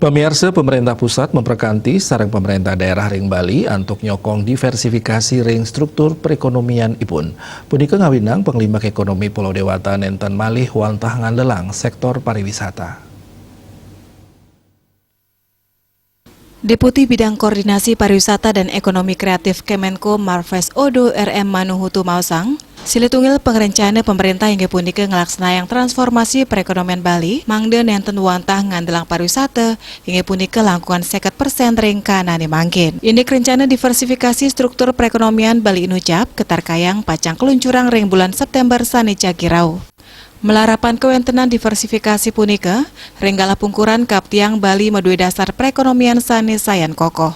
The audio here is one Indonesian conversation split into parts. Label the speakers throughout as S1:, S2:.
S1: Pemirsa, pemerintah pusat memperkanti sareng pemerintah daerah ring Bali untuk nyokong diversifikasi ring struktur perekonomian ipun. Punika ngawinang penglimbak ekonomi Pulau Dewata nenten malih wantah ngandelang sektor pariwisata.
S2: Deputi Bidang Koordinasi Pariwisata dan Ekonomi Kreatif Kemenko Marves Odo RM Manuhutu Mausang, silitungil pengerencana pemerintah hingga punika ngelaksanakan transformasi perekonomian Bali, mangde nenten wantah ngandelang pariwisata hingga punika langkungan 50% ring kanane mangkin. Ini rencana diversifikasi struktur perekonomian Bali inucap ketarkayang pacang keluncuran ring bulan September sani cakirau. Melarapan kewentenan diversifikasi punika, renggala pungkuran kaptiang Bali medue dasar perekonomian sani sayan kokoh.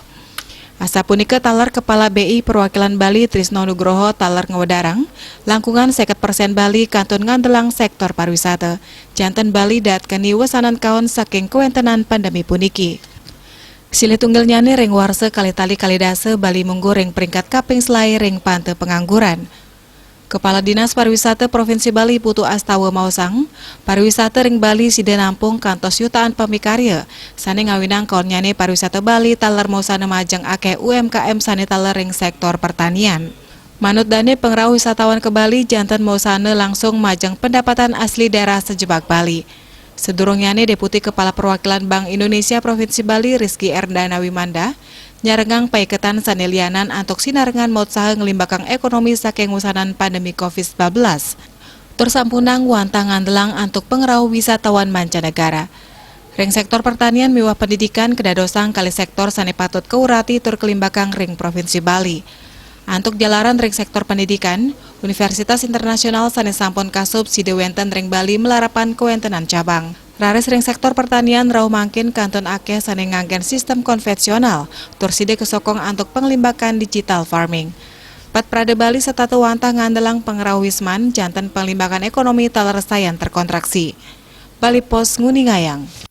S2: Asa punika talar Kepala BI Perwakilan Bali Trisno Nugroho talar ngewedarang, langkungan 50% Bali kantun ngandelang sektor pariwisata. Janten Bali datkeni wesanan kaon saking kewentenan pandemi puniki. Silih tunggal nyane ring warse kali-tali kalidase Bali munggu ring peringkat kaping selai ring pante pengangguran. Kepala Dinas Pariwisata Provinsi Bali Putu Astawa Mausang, pariwisata ring Bali sida nampung kantos yutaan pamikarya, sane ngawinang kaon nyane pariwisata Bali taler mausana majeng akeh UMKM sane taler ring sektor pertanian. Manut dane pengrau wisatawan ke Bali jantan mausana langsung majeng pendapatan asli daerah sejebak Bali. Sedurungyane Deputi Kepala Perwakilan Bank Indonesia Provinsi Bali Rizky Erdana Wimanda nyarengang paiketan sanelianan antuk sinarengan maut saha ngelimbakang ekonomi saking wusanan pandemi COVID-19. Tersampunang wantah ngandelang antuk pengerau wisatawan mancanegara. Ring sektor pertanian miwah pendidikan kedadosang kali sektor sane patut keurati tur kelimbakang ring Provinsi Bali. Antuk jalaran ring sektor pendidikan, Universitas Internasional sane sampun kasup side wenten ring Bali melarapan kewentenan cabang. Rares ring sektor pertanian rauh mangkin kanton akeh sane nganggen sistem konvensional, tur side kesokong antuk penglimbakan digital farming. Pat Prade Bali serta wantah ngandelang pengerau wisman janten penglimbakan ekonomi taler sayan terkontraksi. Bali Pos Nguningayang.